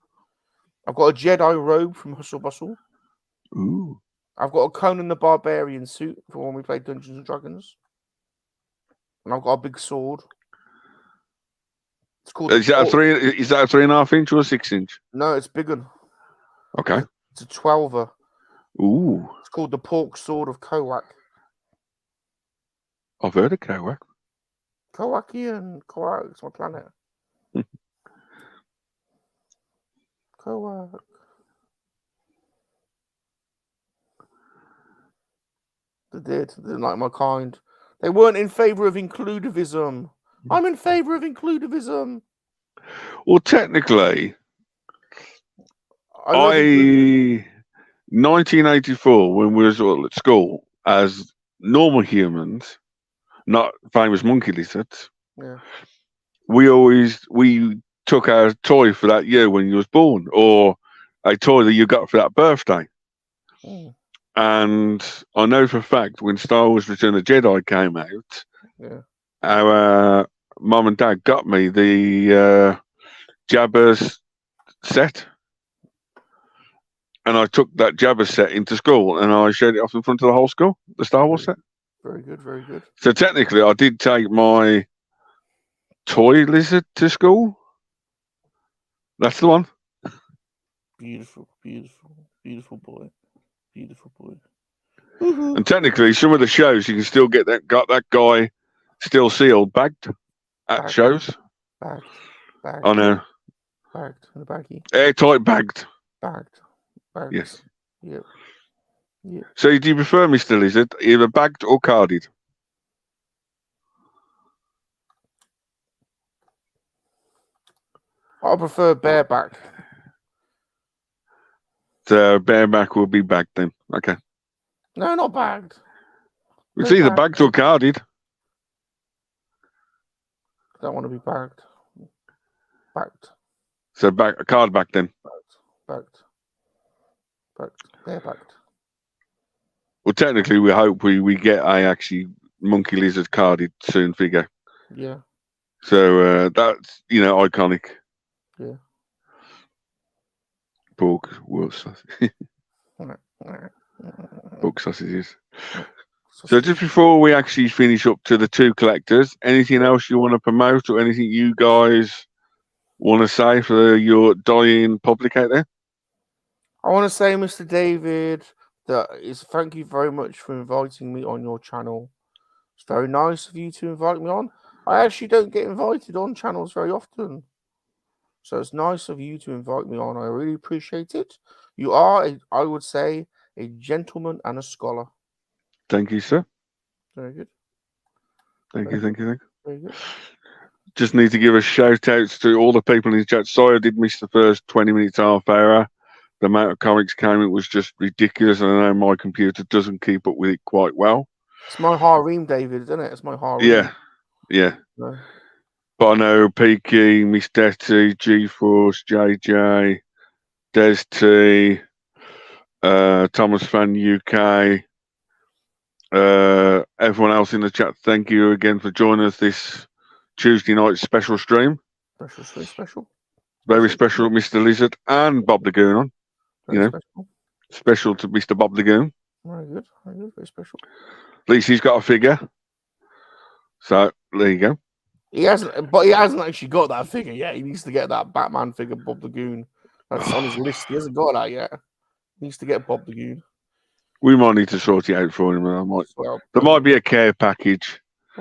I've got a Jedi robe from Hustle Bustle. Ooh. I've got a Conan the Barbarian suit for when we played Dungeons and Dragons. And I've got a big sword. It's called. Is that a 3.5 inch or a 6 inch? No, it's bigger. Okay. It's a 12er. Ooh. It's called the Pork Sword of Kowak. I've heard of Kowak. Kowakian. Kowak, it's my planet. Kowak. They didn't like my kind. They weren't in favour of inclusivism. I'm in favour of inclusivism. Well, technically, 1984, when we were at school, as normal humans, not famous monkey lizards, yeah, we took our toy for that year when you was born, or a toy that you got for that birthday. Mm. And I know for a fact when Star Wars Return of the Jedi came out, yeah, our mum and dad got me the Jabba's set. And I took that Jabba set into school and I showed it off in front of the whole school, the Star Wars set. Very good, very good. So technically, I did take my toy lizard to school. That's the one. Beautiful, beautiful, beautiful boy. Beautiful boy. And technically, some of the shows you can still got that guy still sealed, bagged at shows. Bagged. I know. Bagged in a baggie. Airtight bagged. Bagged. Yes. Yep. So do you prefer, Mr. Lizard, either bagged or carded? I prefer bareback. So bareback will be bagged then. Okay. No, not bagged. It's either bagged or carded. I don't want to be bagged. Bagged. So a card back then. Bagged. Barebacked. Well, technically, we hope we get a actually monkey lizard carded soon figure. Yeah. So that's iconic. Yeah. Pork, wolf sausage. Pork sausages. So just before we actually finish up to the two collectors, anything else you want to promote or anything you guys want to say for your dying public out there? I want to say, Mr. David, thank you very much for inviting me on your channel. It's very nice of you to invite me on. I actually don't get invited on channels very often. So it's nice of you to invite me on. I really appreciate it. You are, I would say, a gentleman and a scholar. Thank you, sir. Very good. Thank you. Very good. Just need to give a shout out to all the people in the chat. Sorry I did miss the first 20 minutes, half hour. The amount of comics came in was just ridiculous, and I know my computer doesn't keep up with it quite well. It's my harem, David, isn't it? It's my harem. Yeah. No. But I know Peaky, Miss Detty, G-Force, JJ, Des T, Thomas Fan UK, everyone else in the chat, thank you again for joining us this Tuesday night special stream. Special. Very special, Mr. Lizard and Bob the Goon on. Very special to Mr. Bob the Goon. Very good. Very special. At least he's got a figure. So there you go. He hasn't actually got that figure yet. He needs to get that Batman figure, Bob the Goon. That's on his list. He hasn't got that yet. He needs to get Bob the Goon. We might need to sort it out for him. There might be a care package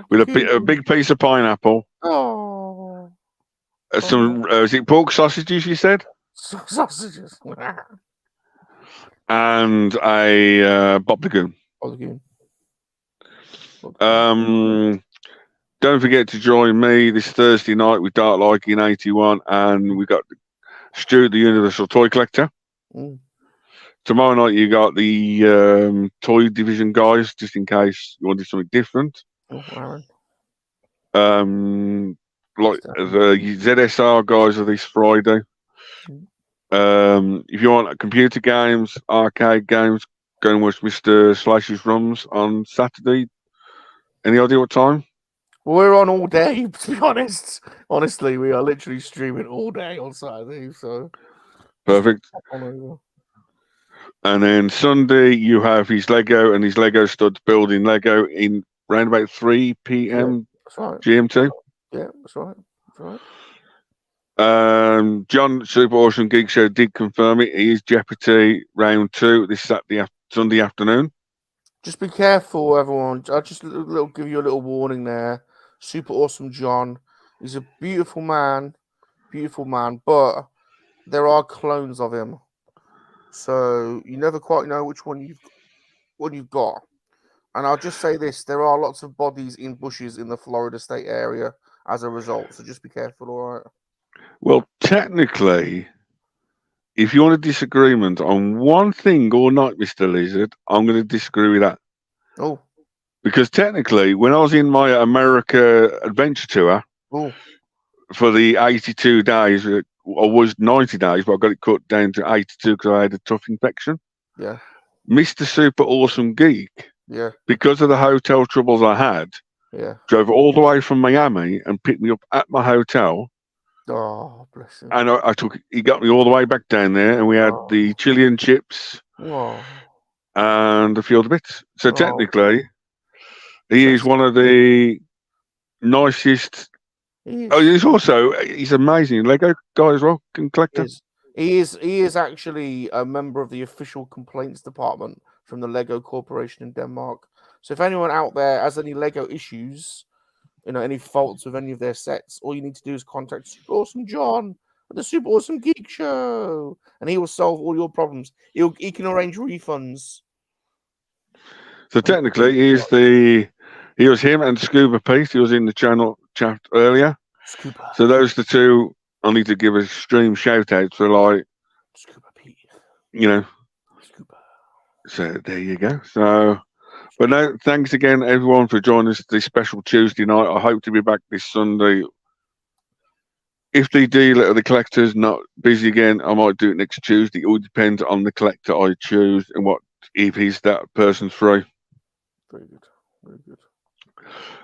with a big piece of pineapple. Oh. Some is it pork sausages? You said sausages. And a Bob the Goon. Bob the Goon. Don't forget to join me this Thursday night with Dark Like in 81, and we got Stu, the Universal Toy Collector. Tomorrow night you got the Toy Division guys, just in case you wanted something different. Like the ZSR guys are this Friday. If you want computer games, arcade games, go and watch Mr. Slash's Rums on Saturday. Any idea what time? Well, we're on all day, to be honest. Honestly, we are literally streaming all day on Saturday, so perfect. And then Sunday you have his Lego and his Lego studs building Lego in around about 3 p.m. GMT. Yeah, that's right. John Super Awesome Geek Show did confirm it. He is Jeopardy round 2 this Sunday afternoon. Just be careful, everyone. I'll just give you a little warning there. Super Awesome John. He's a beautiful man, but there are clones of him. So you never quite know which one you've got. And I'll just say this, there are lots of bodies in bushes in the Florida State area as a result. So just be careful, all right? Well, technically, if you want a disagreement on one thing all night, Mr. Lizard, I'm going to disagree with that. Oh. Because technically, when I was in my America adventure tour for the 82 days, I was 90 days, but I got it cut down to 82 because I had a tough infection. Yeah. Mr. Super Awesome Geek, yeah, because of the hotel troubles I had, drove all the way from Miami and picked me up at my hotel. Oh, bless him. And he got me all the way back down there, and we had the chili and chips and a few other bits. So technically, he is one of the nicest. He's amazing Lego guy as well, collector. He is actually a member of the official complaints department from the Lego Corporation in Denmark. So if anyone out there has any Lego issues, any faults with any of their sets, all you need to do is contact Super Awesome John at the Super Awesome Geek Show, and he will solve all your problems. He can arrange refunds. So technically, he was him and Scuba Pete. He was in the channel chat earlier. Scuba. So those the two I need to give a stream shout out for, like, Scuba Pete. Scuba. So there you go. So, but no, thanks again, everyone, for joining us this special Tuesday night. I hope to be back this Sunday. If the dealer or the collector's not busy again, I might do it next Tuesday. It all depends on the collector I choose and if he's that person's free. Very good. Very good.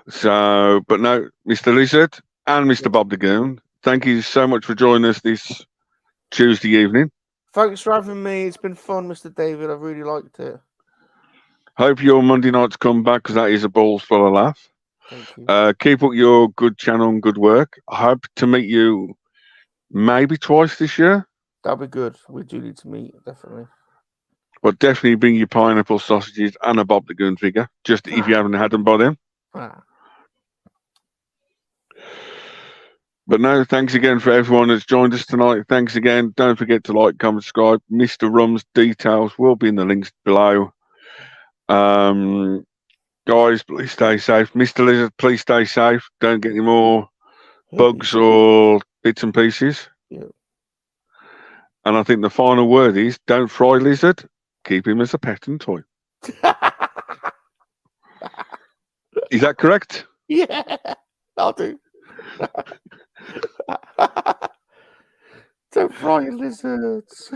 So, but no, Mr. Lizard and Mr. Bob the Goon, thank you so much for joining us this Tuesday evening. Thanks for having me. It's been fun, Mr. David. I've really liked it. Hope your Monday nights come back, because that is a balls full of laugh. Thank you. Keep up your good channel and good work. I hope to meet you maybe twice this year. That'll be good. We do need to meet, definitely. But definitely bring your pineapple sausages and a Bob the Gun figure, just if you haven't had them by then. But no, thanks again for everyone that's joined us tonight. Thanks again. Don't forget to like, comment, subscribe. Mr. Rum's details will be in the links below. Guys, please stay safe. Mr. Lizard, please stay safe. Don't get any more bugs or bits and pieces. Yeah. And I think the final word is, don't fry Lizard. Keep him as a pet and toy. Is that correct? Yeah, I'll do. Don't fry your lizards.